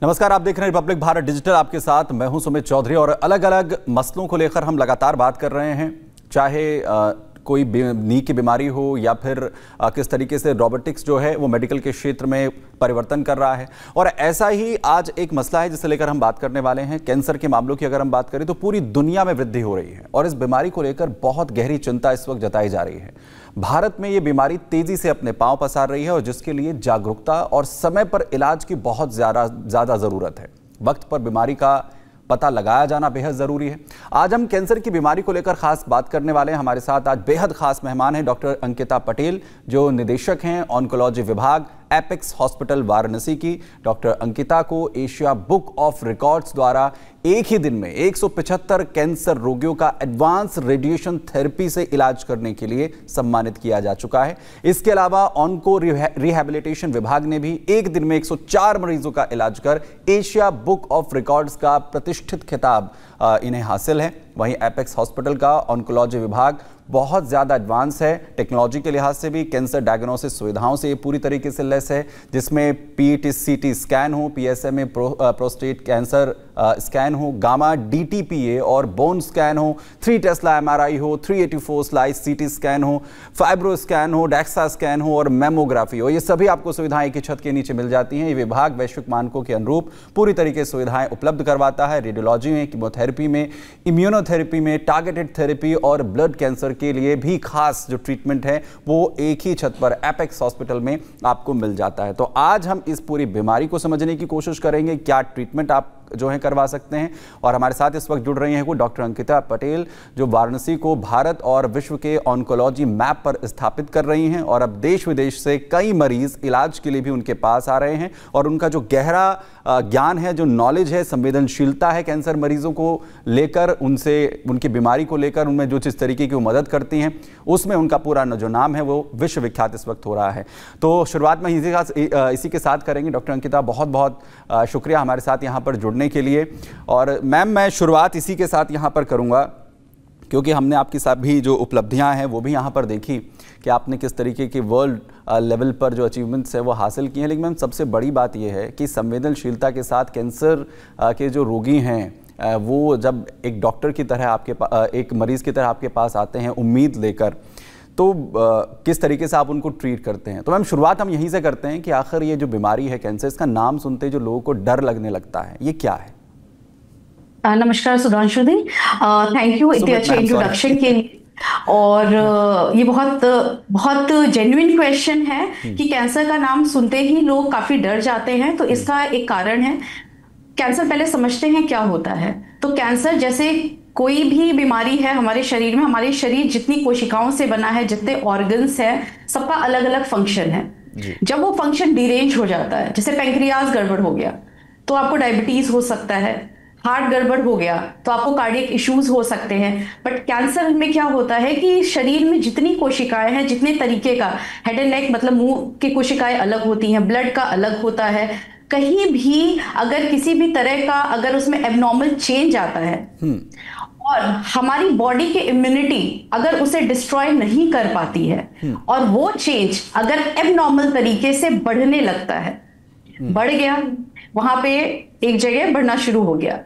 नमस्कार, आप देख रहे हैं रिपब्लिक भारत डिजिटल। आपके साथ मैं हूं सुमित चौधरी और अलग अलग मसलों को लेकर हम लगातार बात कर रहे हैं, चाहे कोई नी की बीमारी हो या फिर किस तरीके से रोबोटिक्स जो है वो मेडिकल के क्षेत्र में परिवर्तन कर रहा है। और ऐसा ही आज एक मसला है जिसे लेकर हम बात करने वाले हैं। कैंसर के मामलों की अगर हम बात करें तो पूरी दुनिया में वृद्धि हो रही है और इस बीमारी को लेकर बहुत गहरी चिंता इस वक्त जताई जा रही है। भारत में ये बीमारी तेजी से अपने पांव पसार रही है और जिसके लिए जागरूकता और समय पर इलाज की बहुत ज्यादा जरूरत है। वक्त पर बीमारी का पता लगाया जाना बेहद जरूरी है। आज हम कैंसर की बीमारी को लेकर खास बात करने वाले हैं। हमारे साथ आज बेहद खास मेहमान हैं डॉक्टर अंकिता पटेल, जो निदेशक हैं ऑन्कोलॉजी विभाग एपेक्स हॉस्पिटल वाराणसी की। डॉक्टर अंकिता को एशिया बुक ऑफ रिकॉर्ड्स द्वारा एक ही दिन में 175 कैंसर रोगियों का एडवांस रेडिएशन थेरेपी से इलाज करने के लिए सम्मानित किया जा चुका है। इसके अलावा ऑन्को रिहैबिलिटेशन विभाग ने भी एक दिन में 104 मरीजों का इलाज कर एशिया बुक ऑफ रिकॉर्ड्स का प्रतिष्ठित खिताब इन्हें हासिल है। वहीं एपेक्स हॉस्पिटल का ऑन्कोलॉजी विभाग बहुत ज़्यादा एडवांस है, टेक्नोलॉजी के लिहाज से भी कैंसर डायग्नोसिस सुविधाओं से ये पूरी तरीके से लेस है, जिसमें पीटी सीटी स्कैन हो, पीएसएमए प्रोस्टेट कैंसर स्कैन हो, गामा डीटीपीए और बोन स्कैन हो, 3 टेस्ला एमआरआई हो, 384 स्लाइस सीटी स्कैन हो, फाइब्रो स्कैन हो, डेक्सा स्कैन हो और मेमोग्राफी हो। ये सभी आपको सुविधाएं एक ही छत के नीचे मिल जाती हैं। ये विभाग वैश्विक मानकों के अनुरूप पूरी तरीके से सुविधाएं उपलब्ध करवाता है। रेडियोलॉजी में, कीमोथेरेपी में, इम्यूनोथेरेपी में, टारगेटेड थेरेपी और ब्लड कैंसर के लिए भी खास जो ट्रीटमेंट है वो एक ही छत पर एपेक्स हॉस्पिटल में आपको मिल जाता है। तो आज हम इस पूरी बीमारी को समझने की कोशिश करेंगे, क्या ट्रीटमेंट आप जो है करवा सकते हैं। और हमारे साथ इस वक्त जुड़ रही हैं वो डॉक्टर अंकिता पटेल, जो वाराणसी को भारत और विश्व के ऑन्कोलॉजी मैप पर स्थापित कर रही हैं। और अब देश विदेश से कई मरीज इलाज के लिए भी उनके पास आ रहे हैं और उनका जो गहरा ज्ञान है, जो नॉलेज है, संवेदनशीलता है कैंसर मरीजों को लेकर, उनसे उनकी बीमारी को लेकर, उनमें जो जिस तरीके की वो मदद करती हैं, उसमें उनका पूरा जो नाम है वो विश्वविख्यात इस वक्त हो रहा है। तो शुरुआत में इसी के साथ करेंगे। डॉक्टर अंकिता, बहुत बहुत शुक्रिया हमारे साथ यहाँ पर जुड़ने के लिए। और मैम, मैं शुरुआत इसी के साथ यहाँ पर करूँगा क्योंकि हमने आपकी सभी जो उपलब्धियां हैं वो भी यहाँ पर देखी कि आपने किस तरीके की वर्ल्ड लेवल पर जो अचीवमेंट्स है वो हासिल किए हैं। लेकिन मैम, सबसे बड़ी बात ये है कि संवेदनशीलता के साथ कैंसर के जो रोगी हैं वो जब एक डॉक्टर की तरह एक मरीज़ की तरह आपके पास आते हैं उम्मीद लेकर, तो किस तरीके से आप उनको ट्रीट करते हैं। तो मैम, शुरुआत हम यहीं से करते हैं कि आखिर ये जो बीमारी है कैंसर, इसका नाम सुनते जो लोगों को डर लगने लगता है, ये क्या है? नमस्कार सुधांशु दी, थैंक यू इतने अच्छे इंट्रोडक्शन के लिए। और ये बहुत जेन्युइन क्वेश्चन है कि कैंसर का नाम सुनते ही लोग काफी डर जाते हैं। तो इसका एक कारण है, कैंसर पहले समझते हैं क्या होता है। तो कैंसर जैसे कोई भी बीमारी है हमारे शरीर में, हमारे शरीर जितनी कोशिकाओं से बना है, जितने ऑर्गन्स हैं, सबका अलग अलग फंक्शन है। जब वो फंक्शन डिरेंज हो जाता है, जैसे पैंक्रियाज गड़बड़ हो गया तो आपको डायबिटीज हो सकता है, हार्ट गड़बड़ हो गया तो आपको कार्डियक इश्यूज हो सकते हैं। बट कैंसर में क्या होता है कि शरीर में जितनी कोशिकाएं हैं, जितने तरीके का, हेड एंड नेक मतलब मुंह की कोशिकाएं अलग होती हैं, ब्लड का अलग होता है, कहीं भी अगर किसी भी तरह का अगर उसमें एबनॉर्मल चेंज आता है और हमारी बॉडी की इम्यूनिटी अगर उसे डिस्ट्रॉय नहीं कर पाती है और वो चेंज अगर एबनॉर्मल तरीके से बढ़ने लगता है, बढ़ गया, वहां पे एक जगह बढ़ना शुरू हो गया,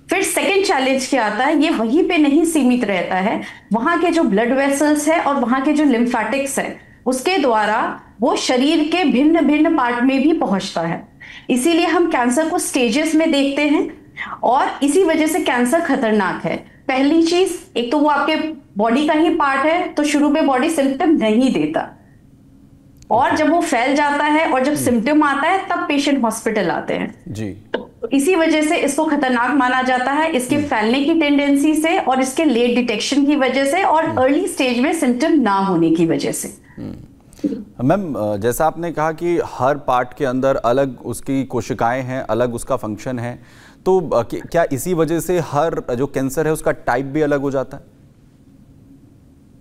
फिर सेकंड चैलेंज क्या आता है, ये वहीं पे नहीं सीमित रहता है, वहां के जो ब्लड वेसल्स है और वहां के जो लिम्फेटिक्स है उसके द्वारा वो शरीर के भिन्न भिन्न पार्ट में भी पहुंचता है। इसीलिए हम कैंसर को स्टेजेस में देखते हैं और इसी वजह से कैंसर खतरनाक है। पहली चीज, एक तो वो आपके बॉडी का ही पार्ट है तो शुरू में बॉडी सिम्टम नहीं देता, और जब वो फैल जाता है और जब सिम्टम आता है तब पेशेंट हॉस्पिटल आते हैं जी। तो इसी वजह से इसको खतरनाक माना जाता है, इसके फैलने की टेंडेंसी से और इसके लेट डिटेक्शन की वजह से और अर्ली स्टेज में सिम्टम ना होने की वजह से। मैम, जैसा आपने कहा कि हर पार्ट के अंदर अलग उसकी कोशिकाएं हैं, अलग उसका फंक्शन है, तो क्या इसी वजह से हर जो कैंसर है उसका टाइप भी अलग हो जाता है?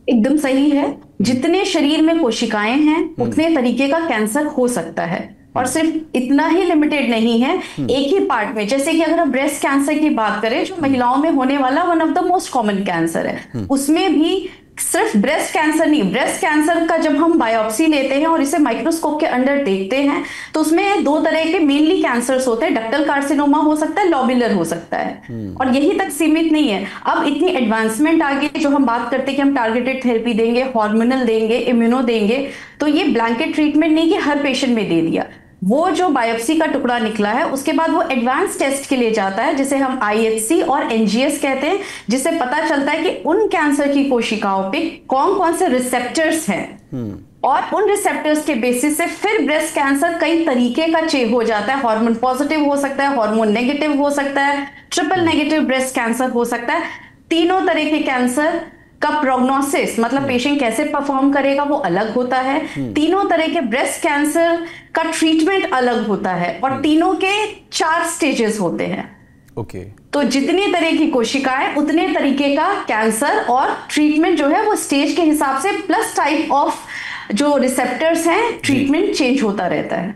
एकदम सही है, जितने शरीर में कोशिकाएं हैं उतने तरीके का कैंसर हो सकता है। और सिर्फ इतना ही लिमिटेड नहीं है एक ही पार्ट में। जैसे कि अगर हम ब्रेस्ट कैंसर की बात करें, जो महिलाओं में होने वाला one of the most common cancer है, उसमें भी सिर्फ ब्रेस्ट कैंसर नहीं, ब्रेस्ट कैंसर का जब हम बायोप्सी लेते हैं और इसे माइक्रोस्कोप के अंदर देखते हैं तो उसमें दो तरह के मेनली कैंसर्स होते हैं, डक्टल कार्सिनोमा हो सकता है, लॉब्यूलर हो सकता है, और यही तक सीमित नहीं है। अब इतनी एडवांसमेंट आ गई, जो हम बात करते हैं कि हम टारगेटेड थेरेपी देंगे, हार्मोनल देंगे, इम्यूनो देंगे, तो ये ब्लैंकेट ट्रीटमेंट नहीं कि हर पेशेंट में दे दिया। वो जो बायोप्सी का टुकड़ा निकला है उसके बाद वो एडवांस टेस्ट के लिए जाता है, जिसे हम IHC और NGS कहते हैं, जिससे पता चलता है कि उन कैंसर की कोशिकाओं पे कौन कौन से रिसेप्टर्स हैं, और उन रिसेप्टर्स के बेसिस से फिर ब्रेस्ट कैंसर कई तरीके का हो जाता है। हार्मोन पॉजिटिव हो सकता है, हार्मोन नेगेटिव हो सकता है, ट्रिपल नेगेटिव ब्रेस्ट कैंसर हो सकता है। तीनों तरह के कैंसर का प्रोग्नोसिस, मतलब पेशेंट कैसे परफॉर्म करेगा, वो अलग होता है। तीनों तरह के ब्रेस्ट कैंसर का ट्रीटमेंट अलग होता है, और तीनों के 4 स्टेजेस होते हैं। ओके। तो जितनी तरह की कोशिकाएं उतने तरीके का कैंसर, और ट्रीटमेंट जो है वो स्टेज के हिसाब से प्लस टाइप ऑफ जो रिसेप्टर्स हैं, ट्रीटमेंट चेंज होता रहता है।